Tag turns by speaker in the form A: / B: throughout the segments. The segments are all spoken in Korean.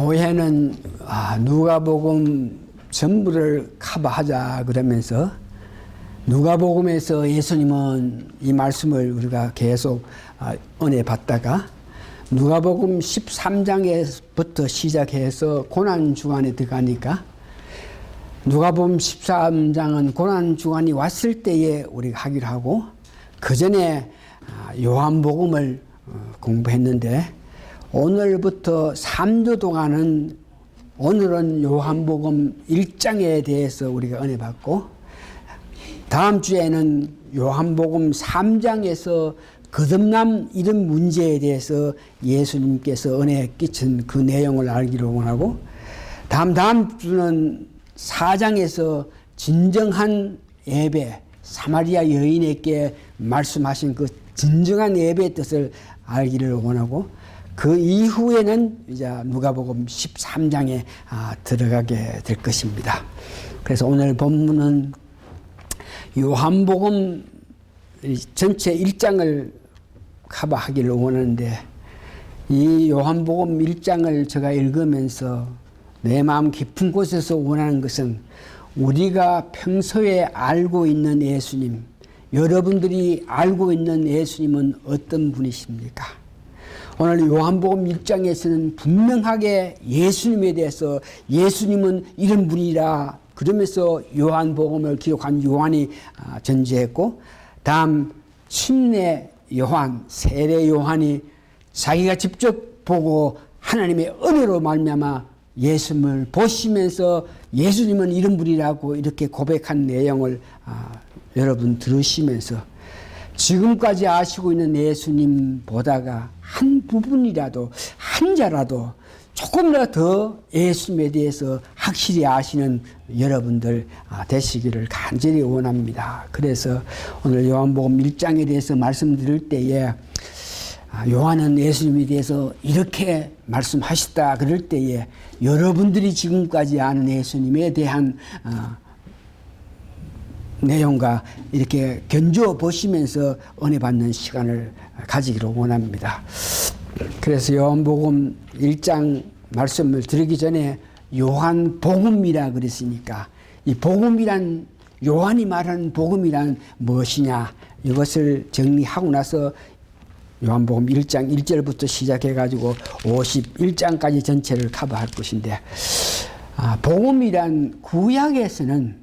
A: 교회는 누가복음 전부를 커버하자 그러면서 누가복음에서 예수님은 이 말씀을 우리가 계속 은혜 받다가 누가복음 13장에부터 시작해서 고난주간에 들어가니까 누가복음 13장은 고난주간이 왔을 때에 우리가 하기로 하고 그 전에 요한복음을 공부했는데 오늘부터 3주 동안은 오늘은 요한복음 1장에 대해서 우리가 은혜 받고 다음 주에는 요한복음 3장에서 거듭남 이런 문제에 대해서 예수님께서 은혜 끼친 그 내용을 알기를 원하고 다음 주는 4장에서 진정한 예배 사마리아 여인에게 말씀하신 그 진정한 예배의 뜻을 알기를 원하고 그 이후에는 이제 누가복음 13장에 들어가게 될 것입니다. 그래서 오늘 본문은 요한복음 전체 1장을 커버하기를 원하는데 이 요한복음 1장을 제가 읽으면서 내 마음 깊은 곳에서 원하는 것은 우리가 평소에 알고 있는 예수님, 여러분들이 알고 있는 예수님은 어떤 분이십니까? 오늘 요한복음 1장에서는 분명하게 예수님에 대해서 예수님은 이런 분이라 그러면서 요한복음을 기록한 요한이 전제했고 다음 침례 요한, 세례 요한이 자기가 직접 보고 하나님의 은혜로 말미암아 예수님을 보시면서 예수님은 이런 분이라고 이렇게 고백한 내용을 여러분 들으시면서 지금까지 아시고 있는 예수님보다가 한 부분이라도 한 자라도 조금이라도 더 예수님에 대해서 확실히 아시는 여러분들 되시기를 간절히 원합니다. 그래서 오늘 요한복음 1장에 대해서 말씀드릴 때에 요한은 예수님에 대해서 이렇게 말씀하셨다 그럴 때에 여러분들이 지금까지 아는 예수님에 대한 내용과 이렇게 견주어 보시면서 은혜 받는 시간을 가지기를 원합니다. 그래서 요한복음 1장 말씀을 드리기 전에 요한복음이라 그랬으니까 이 복음이란 요한이 말하는 복음이란 무엇이냐 이것을 정리하고 나서 요한복음 1장 1절부터 시작해가지고 51장까지 전체를 커버할 것인데 복음이란 구약에서는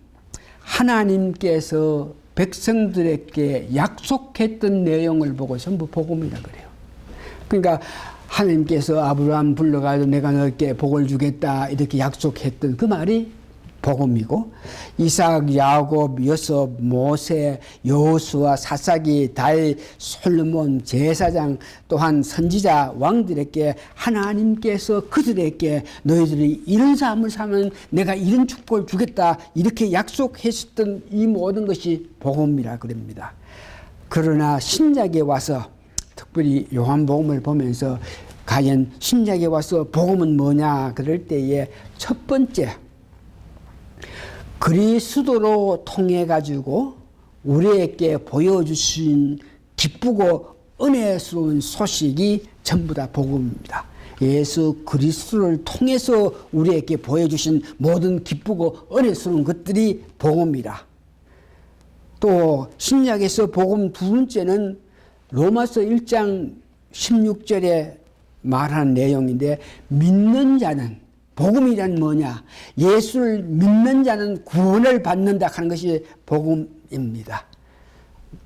A: 하나님께서 백성들에게 약속했던 내용을 보고 전부 복음이라 그래요. 그러니까 하나님께서 아브라함 불러가지고 내가 너에게 복을 주겠다 이렇게 약속했던 그 말이 복음이고 이삭, 야곱, 요셉, 모세, 여호수아, 사사기, 다윗, 솔로몬, 제사장 또한 선지자 왕들에게 하나님께서 그들에게 너희들이 이런 삶을 살면 내가 이런 축복을 주겠다 이렇게 약속했었던 이 모든 것이 복음이라 그럽니다. 그러나 신약에 와서 특별히 요한복음을 보면서 과연 신약에 와서 복음은 뭐냐 그럴 때에 첫 번째 그리스도로 통해 가지고 우리에게 보여주신 기쁘고 은혜스러운 소식이 전부 다 복음입니다. 예수 그리스도를 통해서 우리에게 보여주신 모든 기쁘고 은혜스러운 것들이 복음이라. 또 신약에서 복음 두 번째는 로마서 1장 16절에 말하는 내용인데 믿는 자는 복음이란 뭐냐? 예수를 믿는 자는 구원을 받는다 하는 것이 복음입니다.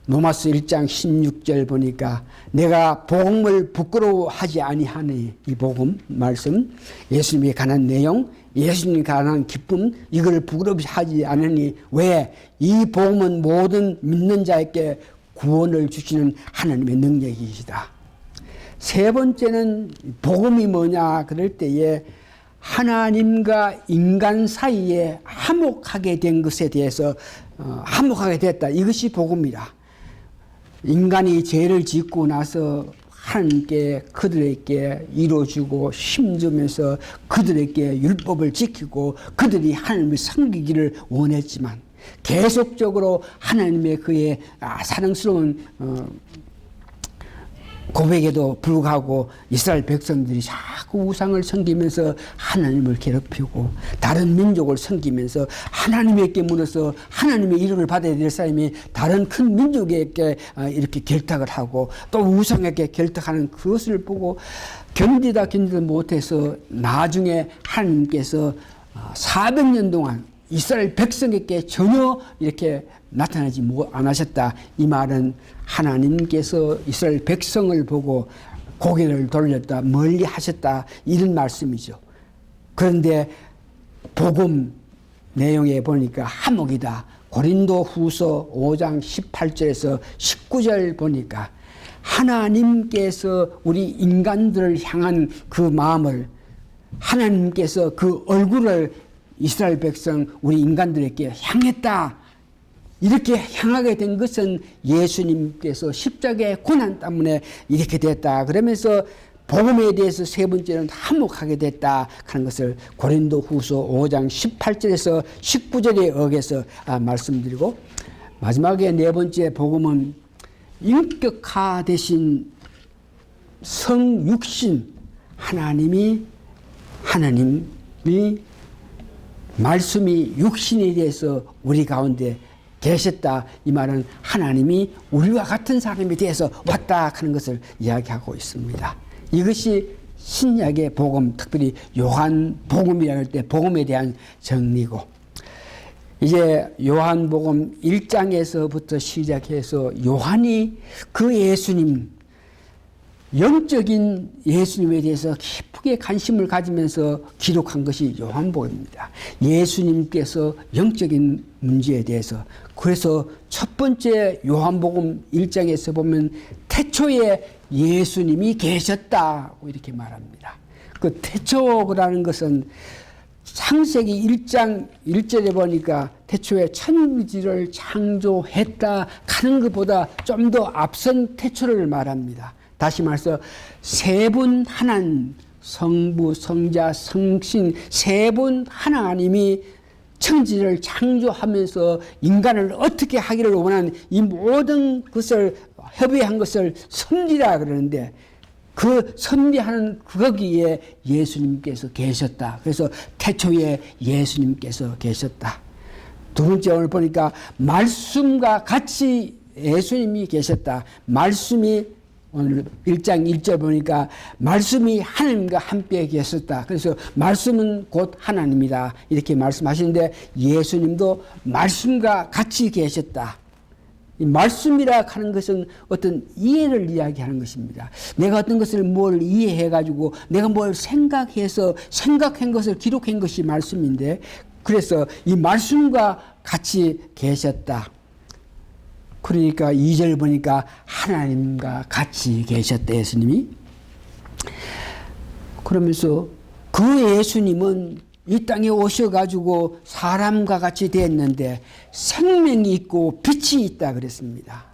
A: 로마서 1장 16절 보니까 내가 복음을 부끄러워하지 아니하니 이 복음 말씀 예수님에 관한 내용 예수님에 관한 기쁨 이걸 부끄러워하지 않으니 왜? 이 복음은 모든 믿는 자에게 구원을 주시는 하나님의 능력이시다. 세 번째는 복음이 뭐냐 그럴 때에 하나님과 인간 사이에 화목하게 된 것에 대해서 화목하게 됐다. 이것이 복음이다. 인간이 죄를 짓고 나서 하나님께 그들에게 이루어주고 힘주면서 그들에게 율법을 지키고 그들이 하나님을 섬기기를 원했지만 계속적으로 하나님의 그의 사랑스러운 고백에도 불구하고 이스라엘 백성들이 자꾸 우상을 섬기면서 하나님을 괴롭히고 다른 민족을 섬기면서 하나님에게 물어서 하나님의 이름을 받아야 될 사람이 다른 큰 민족에게 이렇게 결탁을 하고 또 우상에게 결탁하는 그것을 보고 견디다 못해서 나중에 하나님께서 400년 동안 이스라엘 백성에게 전혀 이렇게 나타나지 않으셨다. 이 말은 하나님께서 이스라엘 백성을 보고 고개를 돌렸다, 멀리 하셨다, 이런 말씀이죠. 그런데 복음 내용에 보니까 한몫이다. 고린도 후서 5장 18절에서 19절 보니까 하나님께서 우리 인간들을 향한 그 마음을, 하나님께서 그 얼굴을 이스라엘 백성 우리 인간들에게 향했다. 이렇게 향하게 된 것은 예수님께서 십자가의 고난 때문에 이렇게 됐다. 그러면서 복음에 대해서 세 번째는 한몫하게 됐다 하는 것을 고린도 후서 5장 18절에서 19절에 의해서 말씀드리고, 마지막에 네 번째 복음은 인격화 되신 성육신 하나님이 말씀이 육신에 대해서 우리 가운데 계셨다. 이 말은 하나님이 우리와 같은 사람이 되어서 왔다 하는 것을 이야기하고 있습니다. 이것이 신약의 복음, 특별히 요한복음이라고 할 때 복음에 대한 정리고, 이제 요한복음 1장에서부터 시작해서 요한이 그 예수님, 영적인 예수님에 대해서 깊게 관심을 가지면서 기록한 것이 요한복음입니다. 예수님께서 영적인 문제에 대해서, 그래서 첫 번째 요한복음 1장에서 보면 태초에 예수님이 계셨다고 이렇게 말합니다. 그 태초라는 것은 창세기 1장 1절에 보니까 태초에 천지를 창조했다 하는 것보다 좀 더 앞선 태초를 말합니다. 다시 말해서 세 분 하나님, 성부, 성자, 성신 세 분 하나님이 천지를 창조하면서 인간을 어떻게 하기를 원하는 이 모든 것을 협의한 것을 섭리라 그러는데, 그 섭리하는 거기에 예수님께서 계셨다. 그래서 태초에 예수님께서 계셨다. 두 번째 오늘 보니까 말씀과 같이 예수님이 계셨다. 말씀이 오늘 1장 1절 보니까 말씀이 하나님과 함께 계셨다. 그래서 말씀은 곧 하나님이다. 이렇게 말씀하시는데 예수님도 말씀과 같이 계셨다. 이 말씀이라 하는 것은 어떤 이해를 이야기하는 것입니다. 내가 어떤 것을 뭘 이해해가지고 내가 뭘 생각해서 생각한 것을 기록한 것이 말씀인데, 그래서 이 말씀과 같이 계셨다. 그러니까 2절 보니까 하나님과 같이 계셨다, 예수님이. 그러면서 그 예수님은 이 땅에 오셔가지고 사람과 같이 됐는데 생명이 있고 빛이 있다 그랬습니다.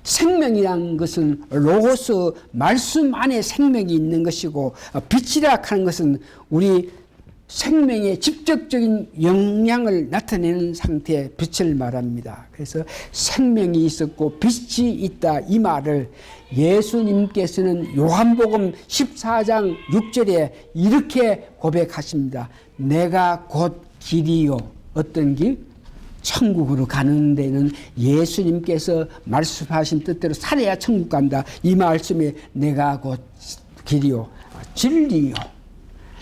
A: 생명이란 것은 로고스 말씀 안에 생명이 있는 것이고, 빛이라 하는 것은 우리 생명의 직접적인 영향을 나타내는 상태의 빛을 말합니다. 그래서 생명이 있었고 빛이 있다, 이 말을 예수님께서는 요한복음 14장 6절에 이렇게 고백하십니다. 내가 곧 길이요. 어떤 길? 천국으로 가는 데는 예수님께서 말씀하신 뜻대로 살아야 천국 간다. 이 말씀에 내가 곧 길이요, 진리요,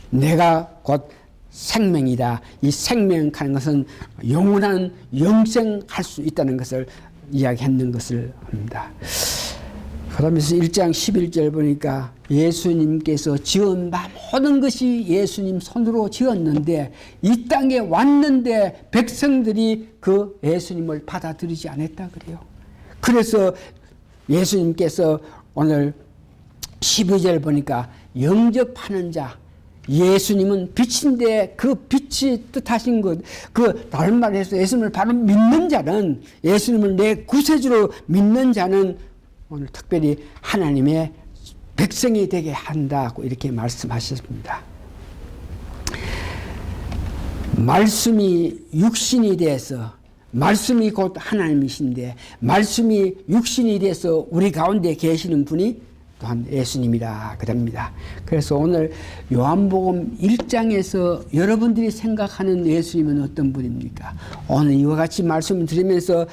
A: 내가 곧 생명이다. 이 생명하는 것은 영원한 영생할 수 있다는 것을 이야기했는 것을 합니다. 그러면서 1장 11절 보니까 예수님께서 지은 모든 것이 예수님 손으로 지었는데 이 땅에 왔는데 백성들이 그 예수님을 받아들이지 않았다 그래요. 그래서 예수님께서 오늘 12절 보니까 영접하는 자, 예수님은 빛인데 그 빛이 뜻하신 것, 그 다른 말로 해서 예수님을 바로 믿는 자는, 예수님을 내 구세주로 믿는 자는 오늘 특별히 하나님의 백성이 되게 한다고 이렇게 말씀하셨습니다. 말씀이 육신이 돼서, 말씀이 곧 하나님이신데 말씀이 육신이 돼서 우리 가운데 계시는 분이 또한 예수님이라 그럽니다. 그래서 오늘 요한복음 1장에서 여러분들이 생각하는 예수님은 어떤 분입니까? 오늘 이와 같이 말씀을 드리면서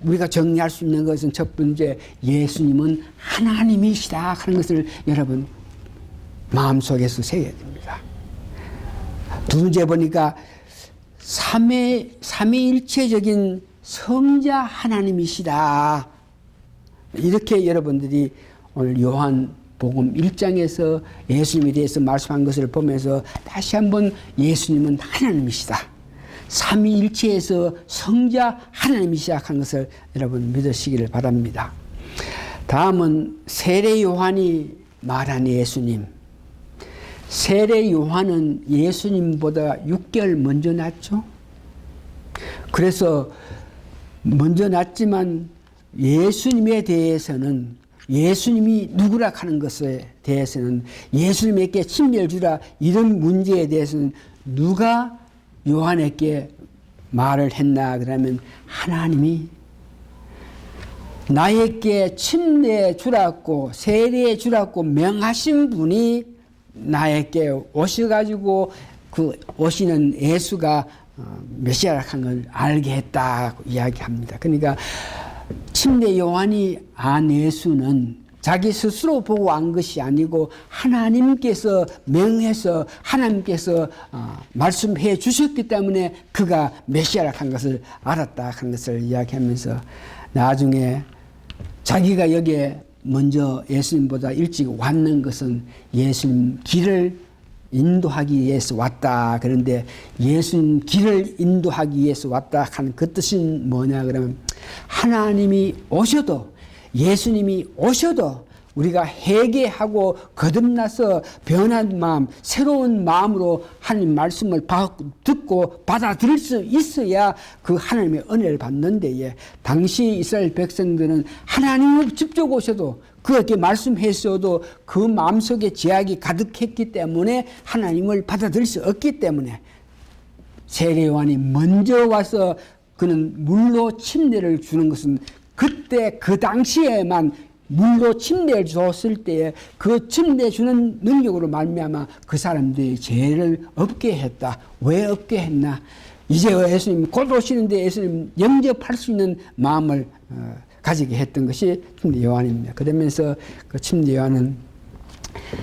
A: 우리가 정리할 수 있는 것은 첫 번째, 예수님은 하나님이시다 하는 것을 여러분 마음속에서 새겨야 됩니다. 두 번째 보니까 삼위일체적인 성자 하나님이시다. 이렇게 여러분들이 오늘 요한복음 1장에서 예수님에 대해서 말씀한 것을 보면서 다시 한번 예수님은 하나님이시다. 삼위일체에서 성자 하나님이시다 한 것을 여러분 믿으시기를 바랍니다. 다음은 세례 요한이 말한 예수님. 세례 요한은 예수님보다 6개월 먼저 났죠. 그래서 먼저 났지만 예수님에 대해서는, 예수님이 누구라 하는 것에 대해서는, 예수님에게 침례를 주라 이런 문제에 대해서는 누가 요한에게 말을 했나 그러면 하나님이 나에게 침례 주라고 세례 주라고 명하신 분이 나에게 오셔가지고 그 오시는 예수가 메시아라는 걸 알게 했다고 이야기합니다. 그러니까 침례 요한이 안 예수는 자기 스스로 보고 안 것이 아니고 하나님께서 명해서 하나님께서 말씀해 주셨기 때문에 그가 메시아라는 것을 알았다 하는 것을 이야기하면서 나중에 자기가 여기에 먼저 예수님보다 일찍 왔는 것은 예수님 길을 인도하기 위해서 왔다. 그런데 예수님 길을 인도하기 위해서 왔다 하는 그 뜻은 뭐냐 그러면 하나님이 오셔도, 예수님이 오셔도 우리가 회개하고 거듭나서 변한 마음, 새로운 마음으로 하나님 말씀을 듣고 받아들일 수 있어야 그 하나님의 은혜를 받는 데에, 당시 이스라엘 백성들은 하나님을 직접 오셔도 그렇게 말씀했어도 그 마음속에 제약이 가득했기 때문에 하나님을 받아들일 수 없기 때문에 세례 요한이 먼저 와서 그는 물로 침례를 주는 것은 그때 그 당시에만 물로 침례를 줬을 때에 그 침례 주는 능력으로 말미암아 그 사람들이 죄를 없게 했다. 왜 없게 했나? 이제 예수님 곧 오시는데 예수님 영접할 수 있는 마음을 가지게 했던 것이 침례 요한입니다. 그러면서 그 침례 요한은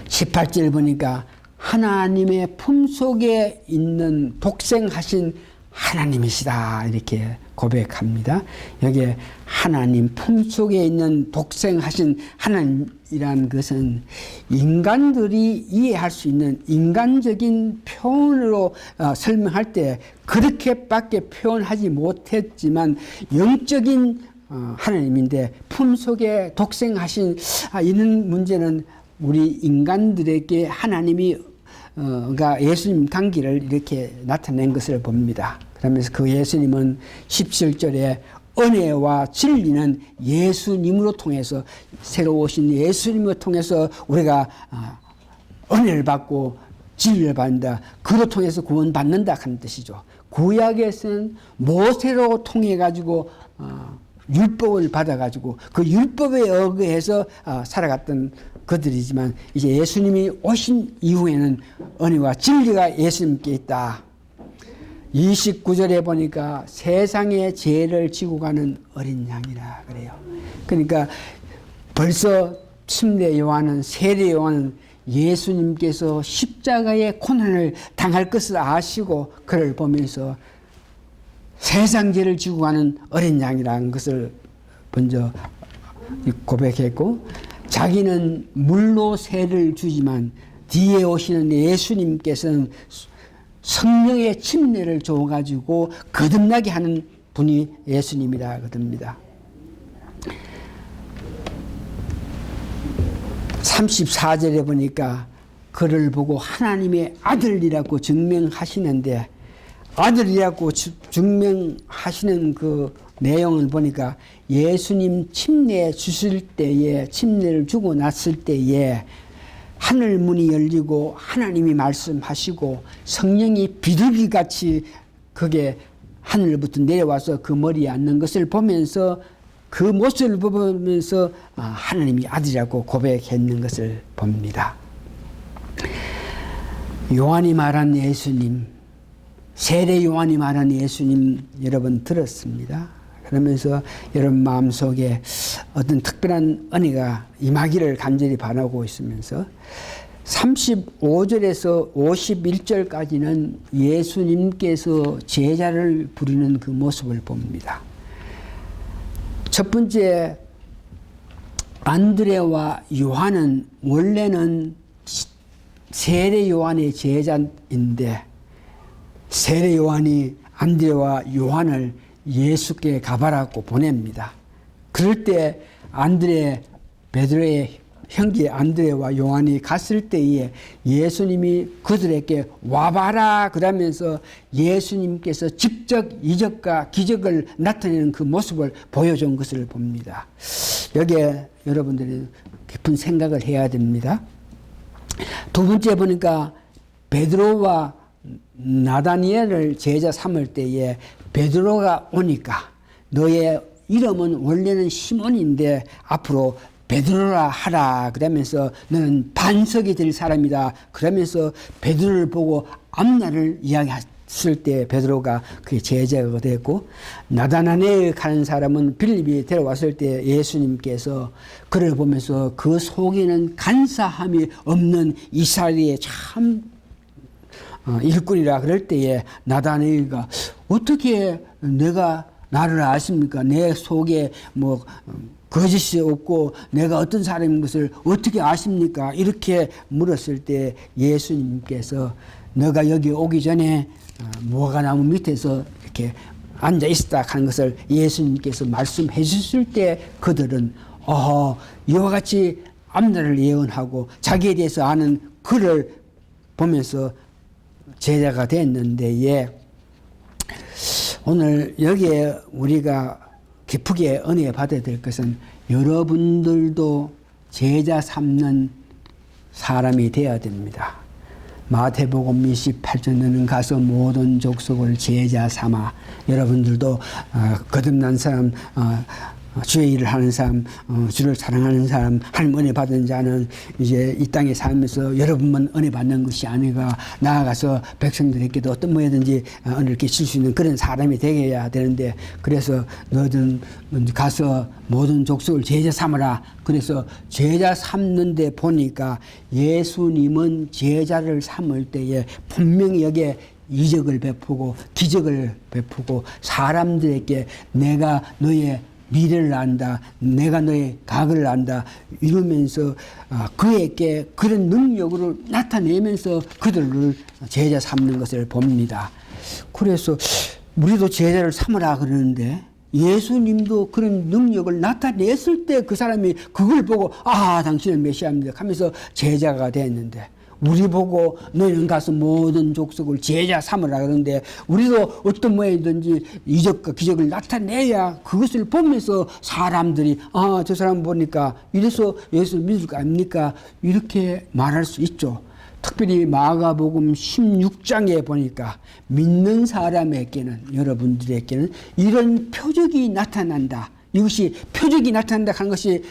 A: 18절 보니까 하나님의 품속에 있는 독생하신 하나님이시다 이렇게 고백합니다. 여기에 하나님 품속에 있는 독생하신 하나님이라는 것은 인간들이 이해할 수 있는 인간적인 표현으로 설명할 때 그렇게밖에 표현하지 못했지만 영적인 하나님인데 품속에 독생하신 이런 문제는 우리 인간들에게 하나님이 그러니까 예수님 관계를 이렇게 나타낸 것을 봅니다. 그러면서 그 예수님은 17절에 은혜와 진리는 예수님으로 통해서, 새로 오신 예수님을 통해서 우리가 은혜를 받고 진리를 받는다. 그로 통해서 구원받는다 하는 뜻이죠. 구약에서는 모세로 통해 가지고 율법을 받아 가지고 그 율법에 의해서 살아갔던 그들이지만 이제 예수님이 오신 이후에는 은혜와 진리가 예수님께 있다. 29절에 보니까 세상의 죄를 지고 가는 어린 양이라 그래요. 그러니까 벌써 침례 요한은, 세례 요한은 예수님께서 십자가의 고난을 당할 것을 아시고 그를 보면서 세상 죄를 지고 가는 어린 양이라는 것을 먼저 고백했고, 자기는 물로 세를 주지만 뒤에 오시는 예수님께서는 성령의 침례를 줘가지고 거듭나게 하는 분이 예수님이라 그럽니다. 34절에 보니까 그를 보고 하나님의 아들이라고 증명하시는데, 아들이라고 증명하시는 그 내용을 보니까 예수님 침례 주실 때에, 침례를 주고 났을 때에 하늘 문이 열리고 하나님이 말씀하시고 성령이 비둘기같이 그게 하늘부터 내려와서 그 머리에 앉는 것을 보면서 그 모습을 보면서 하나님이 아들이라고 고백했는 것을 봅니다. 요한이 말한 예수님, 세례 요한이 말한 예수님 여러분 들었습니다. 그러면서 여러분 마음속에 어떤 특별한 은혜가 임하기를 간절히 바라고 있으면서 35절에서 51절까지는 예수님께서 제자를 부리는 그 모습을 봅니다. 첫 번째, 안드레와 요한은 원래는 세례 요한의 제자인데 세례 요한이 안드레와 요한을 예수께 가봐라고 보냅니다. 그럴 때 베드로의 형제 안드레와 요한이 갔을 때에 예수님이 그들에게 와봐라 그러면서 예수님께서 직접 이적과 기적을 나타내는 그 모습을 보여준 것을 봅니다. 여기에 여러분들이 깊은 생각을 해야 됩니다. 두 번째 보니까 베드로와 나다니엘을 제자 삼을 때에 베드로가 오니까 너의 이름은 원래는 시몬인데 앞으로 베드로라 하라 그러면서 너는 반석이 될 사람이다 그러면서 베드로를 보고 앞날을 이야기했을 때 베드로가 그의 제자가 됐고, 나다나엘에 가는 사람은 빌립이 데려왔을 때 예수님께서 그를 보면서 그 속에는 간사함이 없는 이스라엘의 참 일꾼이라 그럴 때에 나다나엘가 어떻게 내가 나를 아십니까? 내 속에 뭐 거짓이 없고 내가 어떤 사람인 것을 어떻게 아십니까? 이렇게 물었을 때 예수님께서 너가 여기 오기 전에 무화과나무 밑에서 이렇게 앉아 있었다 하는 것을 예수님께서 말씀해 주실 때 그들은 이와 같이 앞날을 예언하고 자기에 대해서 아는 그를 보면서 제자가 됐는데, 오늘 여기에 우리가 기쁘게 은혜 받아야 될 것은 여러분들도 제자 삼는 사람이 되어야 됩니다. 마태복음 28장 너는 가서 모든 족속을 제자 삼아. 여러분들도 거듭난 사람, 주의 일을 하는 사람, 주를 사랑하는 사람, 하나님 은혜 받은 자는 이제 이 땅에 살면서 여러분만 은혜 받는 것이 아니라 나아가서 백성들에게도 어떤 모양든지 은혜를 끼칠 수 있는 그런 사람이 되어야 되는데, 그래서 너희들은 가서 모든 족속을 제자 삼으라. 그래서 제자 삼는데 보니까 예수님은 제자를 삼을 때에 분명히 여기에 이적을 베푸고 기적을 베푸고 사람들에게 내가 너의 미래를 안다, 내가 너의 과거를 안다 이러면서 그에게 그런 능력으로 나타내면서 그들을 제자 삼는 것을 봅니다. 그래서 우리도 제자를 삼으라 그러는데 예수님도 그런 능력을 나타냈을 때 그 사람이 그걸 보고 당신은 메시아입니다 하면서 제자가 됐는데, 우리 보고 너희는 가서 모든 족속을 제자 삼으라 그러는데 우리도 어떤 모양이든지 이적과 기적을 나타내야 그것을 보면서 사람들이 저 사람 보니까 이래서 예수를 믿을 거 아닙니까? 이렇게 말할 수 있죠. 특별히 마가복음 16장에 보니까 믿는 사람에게는, 여러분들에게는 이런 표적이 나타난다. 이것이 표적이 나타난다 하는 것이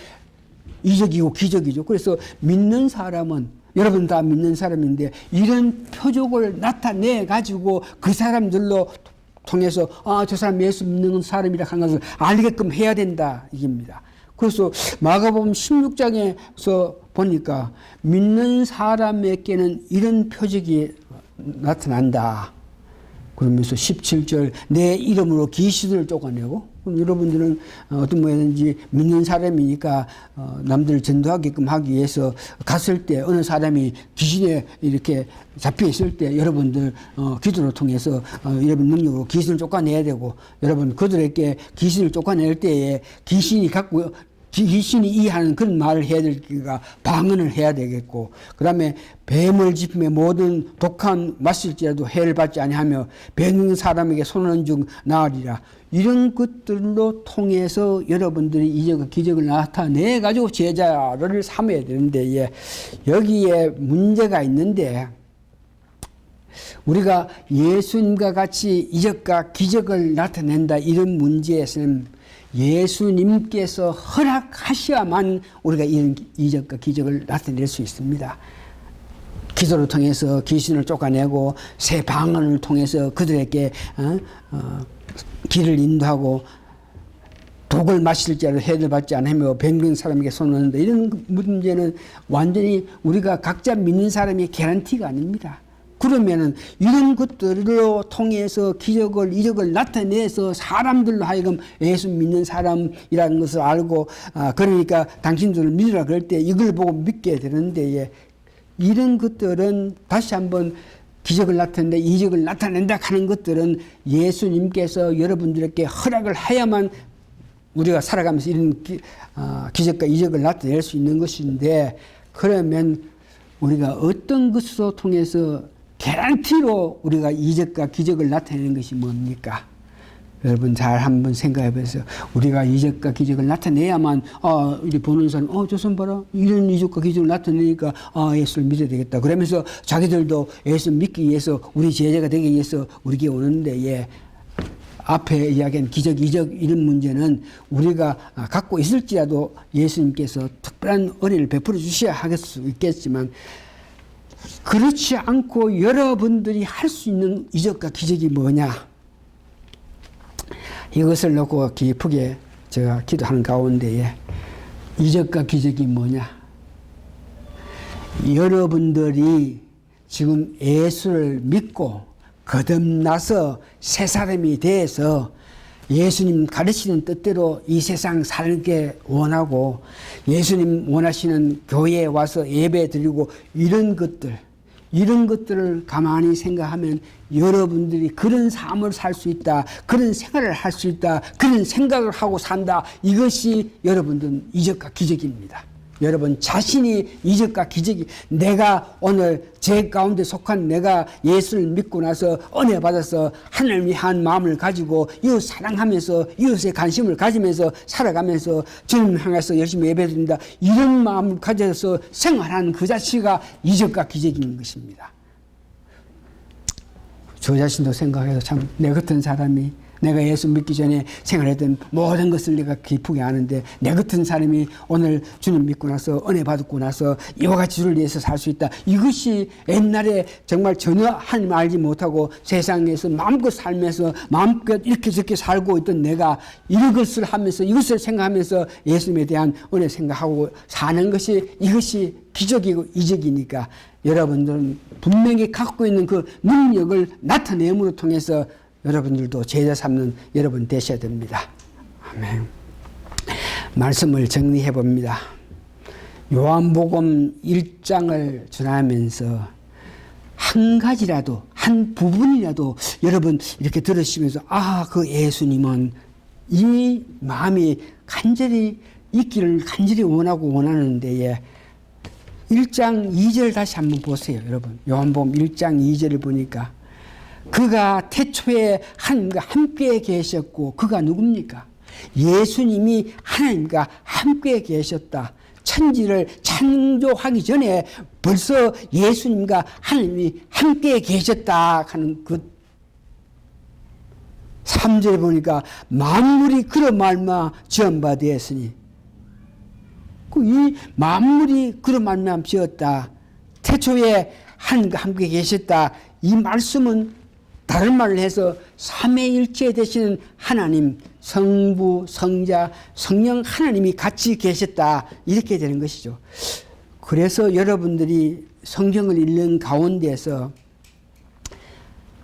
A: 이적이고 기적이죠. 그래서 믿는 사람은, 여러분 다 믿는 사람인데 이런 표적을 나타내 가지고 그 사람들로 통해서 저 사람 예수 믿는 사람이라 하는 것을 알게끔 해야 된다 이겁니다. 그래서 마가복음 16장에서 보니까 믿는 사람에게는 이런 표적이 나타난다. 그러면서 17절 내 이름으로 귀신을 쫓아내고, 여러분들은 어떤 모양인지 믿는 사람이니까 남들을 전도하게끔 하기 위해서 갔을 때 어느 사람이 귀신에 이렇게 잡혀 있을 때 여러분들 기도를 통해서 여러분 능력으로 귀신을 쫓아내야 되고, 여러분 그들에게 귀신을 쫓아낼 때에 귀신이 이해하는 그런 말을 해야 되니까 방언을 해야 되겠고, 그 다음에 뱀을 짚으며 모든 독한 마실지라도 해를 받지 아니하며 뱀 사람에게 손을 중 나으리라. 이런 것들로 통해서 여러분들이 이적 기적을 나타내 가지고 제자를 삼아야 되는데, 여기에 문제가 있는데, 우리가 예수님과 같이 이적과 기적을 나타낸다 이런 문제에서는 예수님께서 허락하셔야만 우리가 이런 이적과 기적을 나타낼 수 있습니다. 기도를 통해서 귀신을 쫓아내고 새 방언을 통해서 그들에게 길을 인도하고 독을 마실 자를 해를 받지 않으며 병든 사람에게 손을 넣는다. 이런 문제는 완전히 우리가 각자 믿는 사람의 개런티가 아닙니다. 그러면은 이런 것들로 통해서 기적을 이적을 나타내서 사람들로 하여금 예수 믿는 사람이라는 것을 알고 그러니까 당신들을 믿으라 그럴 때 이걸 보고 믿게 되는데 이런 것들은 다시 한번 기적을 나타낸다 이적을 나타낸다 하는 것들은 예수님께서 여러분들에게 허락을 해야만 우리가 살아가면서 이런 기적과 이적을 나타낼 수 있는 것인데 그러면 우리가 어떤 것으로 통해서 개런티로 우리가 이적과 기적을 나타내는 것이 뭡니까? 여러분 잘 한번 생각해 보세요. 우리가 이적과 기적을 나타내야만 이제 보는 사람 저 사람 봐라 이런 이적과 기적을 나타내니까 예수를 믿어야 되겠다. 그러면서 자기들도 예수 믿기 위해서 우리 제자가 되기 위해서 우리에게 오는데 앞에 이야기한 기적, 이적 이런 문제는 우리가 갖고 있을지라도 예수님께서 특별한 은혜를 베풀어 주셔야 하겠지만 그렇지 않고 여러분들이 할 수 있는 이적과 기적이 뭐냐? 이것을 놓고 깊게 제가 기도하는 가운데에 이적과 기적이 뭐냐? 여러분들이 지금 예수를 믿고 거듭나서 새 사람이 돼서 예수님 가르치는 뜻대로 이 세상 살게 원하고 예수님 원하시는 교회에 와서 예배 드리고 이런 것들을 가만히 생각하면 여러분들이 그런 삶을 살 수 있다. 그런 생활을 할 수 있다. 그런 생각을 하고 산다. 이것이 여러분들 이적과 기적입니다. 여러분 자신이 이적과 기적이 내가 오늘 제 가운데 속한 내가 예수를 믿고 나서 은혜 받아서 하나님을 향한 마음을 가지고 이웃 사랑하면서 이웃에 관심을 가지면서 살아가면서 주님을 향해서 열심히 예배드린다. 이런 마음을 가져서 생활하는 그 자체가 이적과 기적인 것입니다. 저 자신도 생각해서 참 내 같은 사람이 내가 예수 믿기 전에 생활했던 모든 것을 내가 깊게 아는데 내 같은 사람이 오늘 주님 믿고 나서 은혜 받고 나서 이와 같이 주를 위해서 살 수 있다. 이것이 옛날에 정말 전혀 하나님 알지 못하고 세상에서 마음껏 살면서 마음껏 이렇게 저렇게 살고 있던 내가 이것을 하면서 이것을 생각하면서 예수님에 대한 은혜 생각하고 사는 것이 이것이 기적이고 이적이니까 여러분들은 분명히 갖고 있는 그 능력을 나타내므로 통해서 여러분들도 제자 삼는 여러분 되셔야 됩니다. 아멘. 말씀을 정리해 봅니다. 요한복음 1장을 전하면서 한 가지라도 한 부분이라도 여러분 이렇게 들으시면서 그 예수님은 이 마음이 간절히 있기를 간절히 원하고 원하는 데에 1장 2절 다시 한번 보세요. 여러분 요한복음 1장 2절을 보니까 그가 태초에 하나님과 함께 계셨고 그가 누굽니까? 예수님이 하나님과 함께 계셨다. 천지를 창조하기 전에 벌써 예수님과 하나님이 함께 계셨다 하는 그 3절에 보니까 만물이 그로 말미암아 지은 바 되었으니 이 만물이 그로 말미암아 지었다. 태초에 하나님과 함께 계셨다. 이 말씀은 다른 말을 해서 삼위일체 되시는 하나님, 성부, 성자, 성령 하나님이 같이 계셨다. 이렇게 되는 것이죠. 그래서 여러분들이 성경을 읽는 가운데서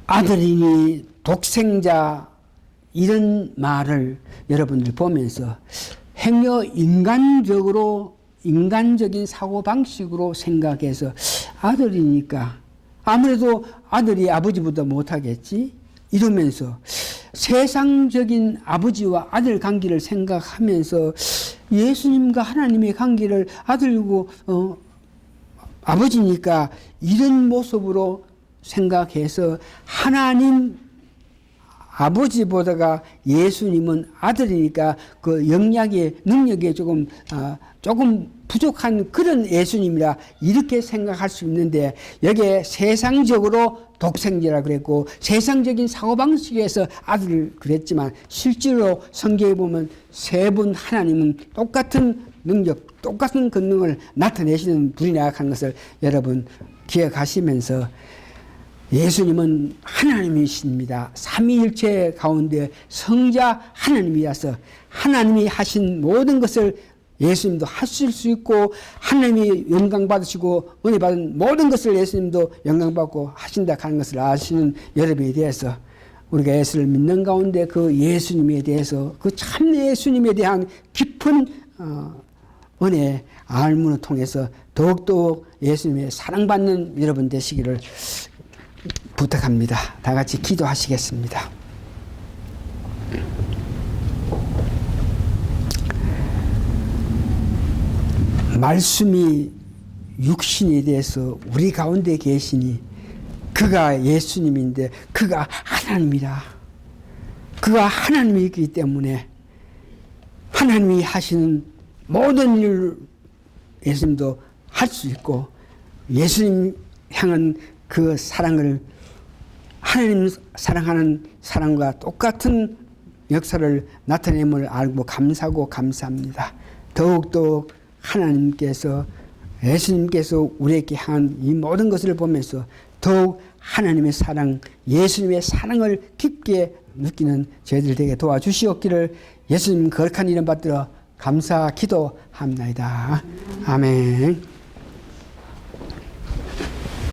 A: 아들이니 독생자 이런 말을 여러분들 보면서 행여 인간적인 사고방식으로 생각해서 아들이니까 아무래도 아들이 아버지보다 못하겠지 이러면서 세상적인 아버지와 아들 관계를 생각하면서 예수님과 하나님의 관계를 아들이고 아버지니까 이런 모습으로 생각해서 하나님 아버지보다가 예수님은 아들이니까 그 영향의 능력에 조금 부족한 그런 예수님이라 이렇게 생각할 수 있는데 여기에 세상적으로 독생자라 그랬고 세상적인 사고방식에서 아들을 그랬지만 실제로 성경에 보면 세 분 하나님은 똑같은 능력, 똑같은 권능을 나타내시는 분이라 하는 것을 여러분 기억하시면서 예수님은 하나님이십니다. 삼위일체 가운데 성자 하나님이라서 하나님이 하신 모든 것을 예수님도 하실 수 있고 하나님이 영광 받으시고 은혜 받은 모든 것을 예수님도 영광 받고 하신다 하는 것을 아시는 여러분에 대해서 우리가 예수를 믿는 가운데 그 예수님에 대해서 그 참 예수님에 대한 깊은 은혜 알문을 통해서 더욱더 예수님의 사랑받는 여러분 되시기를 부탁합니다. 다 같이 기도하시겠습니다. 말씀이 육신에 대해서 우리 가운데 계시니 그가 예수님인데 그가 하나님이라. 그가 하나님이기 때문에 하나님이 하시는 모든 일을 예수님도 할 수 있고 예수님 향한 그 사랑을 하나님 사랑하는 사랑과 똑같은 역사를 나타냄을 알고 감사하고 감사합니다. 더욱더 하나님께서 예수님께서 우리에게 향한 이 모든 것을 보면서 더욱 하나님의 사랑, 예수님의 사랑을 깊게 느끼는 저희들 되게 도와주시옵기를 예수님 거룩한 이름 받들어 감사 기도합니다. 아멘.